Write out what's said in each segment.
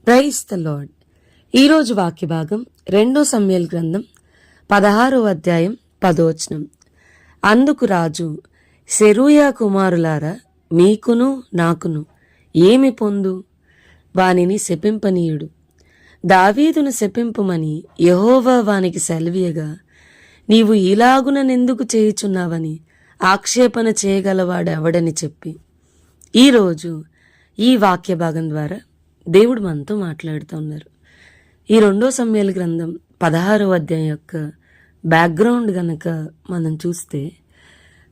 Praise the lord. ఈరోజు వాక్య భాగం 2 సమూయేలు గ్రంథం 16వ అధ్యాయం 10వ వచనం. అందుకు రాజు, సెరూయా కుమారులారా, మీకును నాకును ఏమి పొందు? వానిని శపింపనీయుడు. దావీదును శపింపుమని యెహోవా వానికి సెలవీయగా, నీవు ఇలాగుననెందుకు చేయుచున్నావని ఆక్షేపణ చేయగలవాడెవడని చెప్పి. ఈరోజు ఈ వాక్య భాగం ద్వారా దేవుడు మనతో మాట్లాడుతూ ఉన్నారు. ఈ 2 సమూయేలు గ్రంథం 16వ అధ్యాయం యొక్క బ్యాక్గ్రౌండ్ గనక మనం చూస్తే,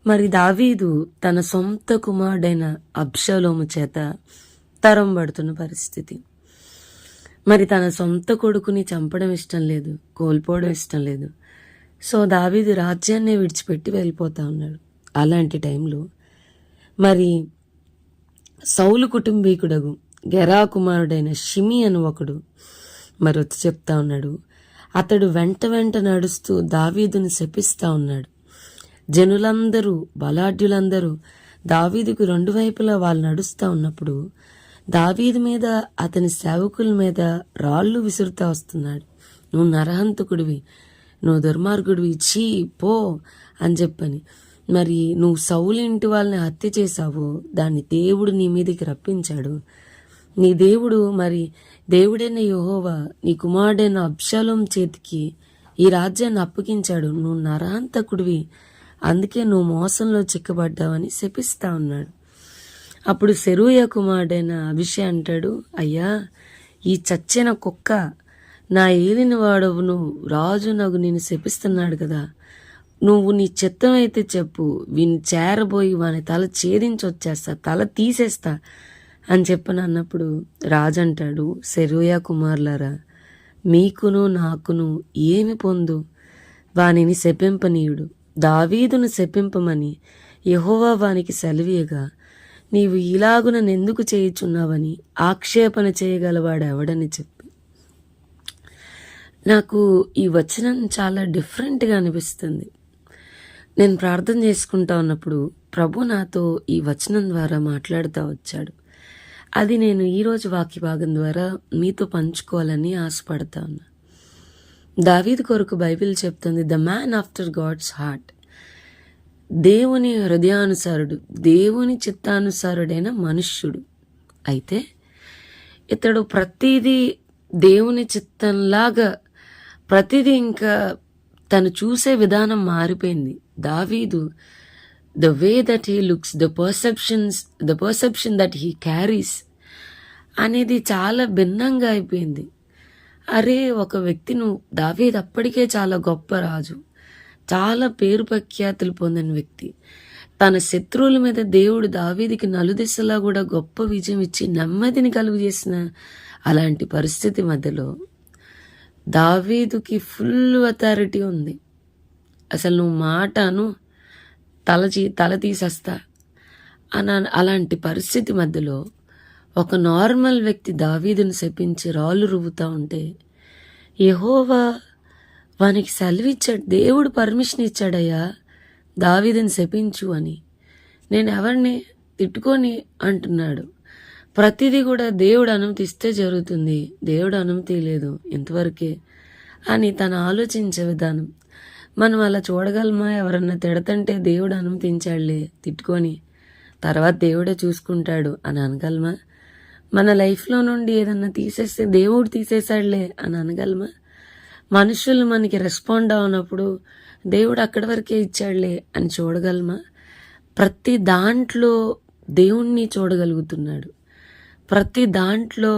మరి దావీదు తన సొంత కుమారుడైన అబ్షాలోము చేత తరంబడుతున్న పరిస్థితి. మరి తన సొంత కొడుకుని చంపడం ఇష్టం లేదు, కోల్పోవడం ఇష్టం లేదు. సో దావీదు రాజ్యాన్నే విడిచిపెట్టి వెళ్ళిపోతా ఉన్నాడు. అలాంటి టైంలో మరి సౌలు కుటుంబీకుడగు గెరా కుమారుడైన షిమి అని ఒకడు మరి వచ్చి చెప్తా ఉన్నాడు. అతడు వెంట నడుస్తూ దావీదుని శపిస్తా ఉన్నాడు. జనులందరూ, బలాఢ్యులందరూ దావీదుకు 2 వైపులా వాళ్ళు నడుస్తూ ఉన్నప్పుడు దావీదు మీద, అతని సేవకుల మీద రాళ్ళు విసురుతా వస్తున్నాడు. నువ్వు నరహంతకుడివి, నువ్వు దుర్మార్గుడివి, చీ పో అని చెప్పని. మరి నువ్వు సౌలు ఇంటి వాళ్ళని హత్య చేశావు, దాన్ని దేవుడు నీ మీదకి రప్పించాడు. నీ దేవుడు, మరి దేవుడైన యెహోవా నీ కుమారుడైన అబ్షాలోము చేతికి ఈ రాజ్యాన్ని అప్పగించాడు. నువ్వు నరహంతకుడివి, అందుకే నువ్వు మోసంలో చిక్కబడ్డావని శపిస్తా ఉన్నాడు. అప్పుడు సెరూయా కుమారుడైన అభిషే అంటాడు, అయ్యా, ఈ చచ్చిన కుక్క నా ఏలిన వాడవును రాజు నగు నేను శపిస్తున్నాడు కదా, నువ్వు నీ చిత్తం అయితే చెప్పు, వీని చేరబోయి వాని తల ఛేదించి వచ్చేస్తా, తల తీసేస్తా అని చెప్పని అన్నప్పుడు రాజు అంటాడు, సెరూయా కుమారులారా, మీకును నాకును ఏమి పొందు? వానిని శపింపనీయుడు. దావీదును శపింపమని యెహోవా వానికి సెలవీయగా, నీవు ఇలాగుననెందుకు చేయుచున్నావని ఆక్షేపణ చేయగలవాడెవడని చెప్పి. నాకు ఈ వచనం చాలా డిఫరెంట్గా అనిపిస్తుంది. నేను ప్రార్థన చేసుకుంటా ఉన్నప్పుడు ప్రభు నాతో ఈ వచనం ద్వారా మాట్లాడుతూ వచ్చాడు. అది నేను ఈరోజు వాక్య భాగం ద్వారా మీతో పంచుకోవాలని ఆశపడతా ఉన్నా. దావీదు కొరకు బైబిల్ చెప్తుంది, the man after God's heart, దేవుని హృదయానుసారుడు, దేవుని చిత్తానుసారుడైన మనుష్యుడు. అయితే ఇతడు ప్రతిదీ దేవుని చిత్తంలాగా, ప్రతిదీ ఇంకా తను చూసే విధానం మారిపోయింది. దావీదు, the way that he looks, the perception that he carries అనేది చాలా భిన్నంగా అయిపోయింది. అరే, ఒక వ్యక్తి, నువ్వు దావీదు అప్పటికే చాలా గొప్ప రాజు, చాలా పేరు ప్రఖ్యాతులు పొందిన వ్యక్తి. తన శత్రువుల మీద దేవుడు దావీదుకి నలుదిశలా కూడా గొప్ప విజయం ఇచ్చి నెమ్మదిని కలుగు చేసిన అలాంటి పరిస్థితి మధ్యలో దావీదుకి ఫుల్ అథారిటీ ఉంది. అసలు నువ్వు మాటను తల తీసేస్తా అలాంటి పరిస్థితి మధ్యలో ఒక నార్మల్ వ్యక్తి దావీదును శపించి రాళ్ళు రువ్వుతూ ఉంటే యెహోవా వానికి సెలవిచ్చాడు, దేవుడు పర్మిషన్ ఇచ్చాడయ్యా దావీదుని శపించు అని. నేను ఎవరిని తిట్టుకొని అంటున్నాడు. ప్రతిదీ కూడా దేవుడు అనుమతిస్తే జరుగుతుంది, దేవుడు అనుమతి లేదు ఇంతవరకే అని తను ఆలోచించే విధానం. మనం అలా చూడగలమా? ఎవరన్నా తిడతంటే దేవుడు అనుమతించాడులే తిట్టుకొని, తర్వాత దేవుడే చూసుకుంటాడు అని అనగలమా? మన లైఫ్లో నుండి ఏదన్నా తీసేస్తే దేవుడు తీసేశాడులే అని అనగలమా? మనుషులు మనకి రెస్పాండ్ అవునప్పుడు దేవుడు అక్కడి వరకే ఇచ్చాడులే అని చూడగలమా? ప్రతి దాంట్లో దేవుణ్ణి చూడగలుగుతున్నాడు. ప్రతి దాంట్లో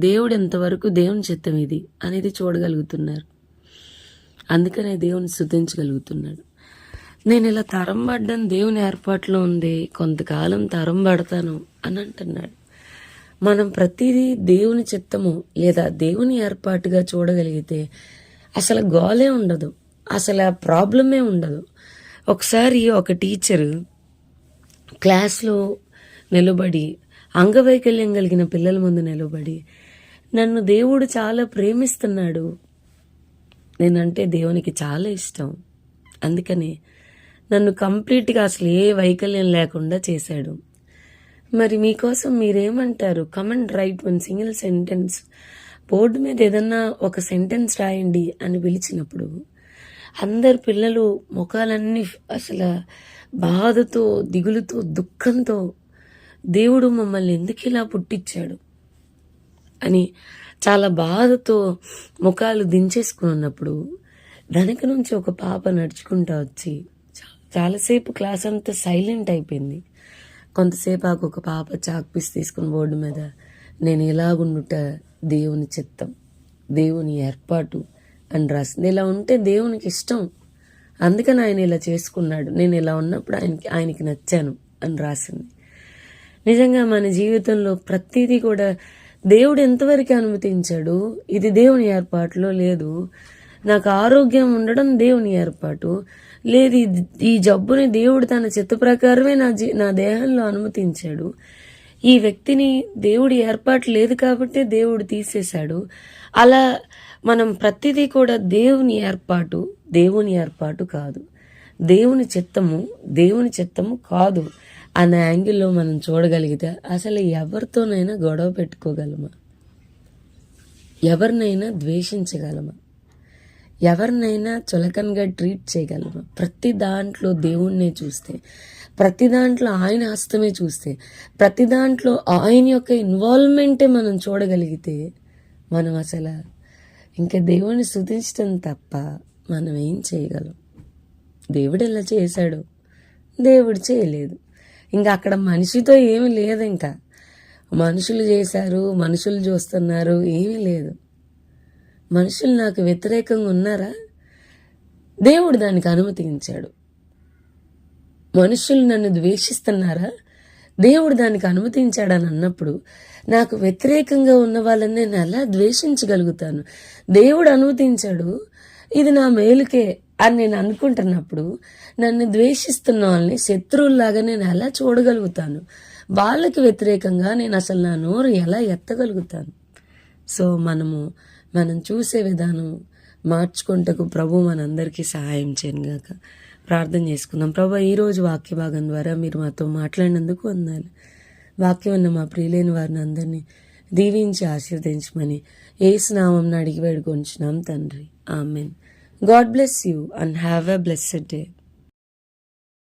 దేవుడు ఎంతవరకు దేవుని చిత్తం ఇది అనేది చూడగలుగుతున్నారు. అందుకనే దేవుని స్తుతించగలుగుతున్నాడు. నేను ఇలా తరంబడ్డం దేవుని ఏర్పాట్లో ఉంది, కొంతకాలం తరంబడతాను అని అంటున్నాడు. మనం ప్రతిదీ దేవుని చిత్తము లేదా దేవుని ఏర్పాటుగా చూడగలిగితే అసలు గోలే ఉండదు, అసలు ఆ ప్రాబ్లమే ఉండదు. ఒకసారి ఒక టీచరు క్లాస్లో నిలబడి, అంగవైకల్యం కలిగిన పిల్లల ముందు నిలబడి, నన్ను దేవుడు చాలా ప్రేమిస్తున్నాడు, నేనంటే దేవునికి చాలా ఇష్టం, అందుకని నన్ను కంప్లీట్గా అసలు ఏ వైకల్యం లేకుండా చేశాడు, మరి మీకోసం మీరేమంటారు? Comment right one single sentence. Board మీద ఏదన్నా ఒక సెంటెన్స్ రాయండి అని పిలిచినప్పుడు అందరు పిల్లలు ముఖాలన్నీ అసలు బాధతో, దిగులుతో, దుఃఖంతో దేవుడు మమ్మల్ని ఎందుకు ఇలా పుట్టించాడు అని చాలా బాధతో ముఖాలు దించేసుకుని ఉన్నప్పుడు వెనక నుంచి ఒక పాప నడుచుకుంటా వచ్చి చాలాసేపు క్లాస్ అంతా సైలెంట్ అయిపోయింది. కొంతసేపు ఒక పాప చాక్పీస్ తీసుకుని బోర్డు మీద నేను ఇలాగుండుట దేవుని చిత్తం, దేవుని ఏర్పాటు అని రాసింది. ఇలా ఉంటే దేవునికి ఇష్టం, అందుకని ఆయన ఇలా చేసుకున్నాడు, నేను ఇలా ఉన్నప్పుడు ఆయనకి నచ్చాను అని రాసింది. నిజంగా మన జీవితంలో ప్రతిదీ కూడా దేవుడు ఎంతవరకు అనుమతించాడు, ఇది దేవుని ఏర్పాటులో లేదు. నాకు ఆరోగ్యం ఉండడం దేవుని ఏర్పాటు లేదు, ఈ జబ్బుని దేవుడు తన చిత్త ప్రకారమే నా దేహంలో అనుమతించాడు. ఈ వ్యక్తిని దేవుడి ఏర్పాటు లేదు కాబట్టి దేవుడు తీసేశాడు. అలా మనం ప్రతిదీ కూడా దేవుని ఏర్పాటు కాదు, దేవుని చిత్తము కాదు అన్న యాంగిల్లో మనం చూడగలిగితే అసలు ఎవరితోనైనా గొడవ పెట్టుకోగలమా? ఎవరినైనా ద్వేషించగలమా? ఎవరినైనా చులకనగా ట్రీట్ చేయగలమా? ప్రతి దాంట్లో దేవుణ్ణే చూస్తే, ప్రతి దాంట్లో ఆయన హస్తమే చూస్తే, ప్రతి దాంట్లో ఆయన యొక్క ఇన్వాల్వ్మెంటే మనం చూడగలిగితే మనం అసలు ఇంకా దేవుణ్ణి స్తుతించడం తప్ప మనం ఏం చేయగలం? దేవుడు ఎలా చేశాడు, దేవుడు చేయలేదు. ఇంకా అక్కడ మనిషితో ఏమీ లేదు, ఇంకా మనుషులు చేశారు, మనుషులు చూస్తున్నారు, ఏమీ లేదు. మనుషులు నాకు వ్యతిరేకంగా ఉన్నారా? దేవుడు దానికి అనుమతించాడు. మనుషులు నన్ను ద్వేషిస్తున్నారా? దేవుడు దానికి అనుమతించాడని అన్నప్పుడు నాకు వ్యతిరేకంగా ఉన్న వాళ్ళని నేను ఎలా ద్వేషించగలుగుతాను? దేవుడు అనుమతించాడు, ఇది నా మేలుకే అని నేను అనుకుంటున్నప్పుడు నన్ను ద్వేషిస్తున్న వాళ్ళని శత్రువుల్లాగా నేను ఎలా చూడగలుగుతాను? వాళ్ళకి వ్యతిరేకంగా నేను అసలు నా నోరు ఎలా ఎత్తగలుగుతాను? సో మనం చూసే విధానం మార్చుకుంటకు ప్రభు మనందరికీ సహాయం చేయను గాక. ప్రార్థన చేసుకుందాం. ప్రభు, ఈరోజు వాక్య భాగం ద్వారా మీరు మాతో మాట్లాడినందుకు వందనాలు. వాక్యం ఉన్న మా ప్రియులైన వారిని అందరినీ దీవించి ఆశీర్వదించమని యేసు నామమున అడిగి వేడుకొంచున్నాం తండ్రి. Amen. God bless you and have a blessed day.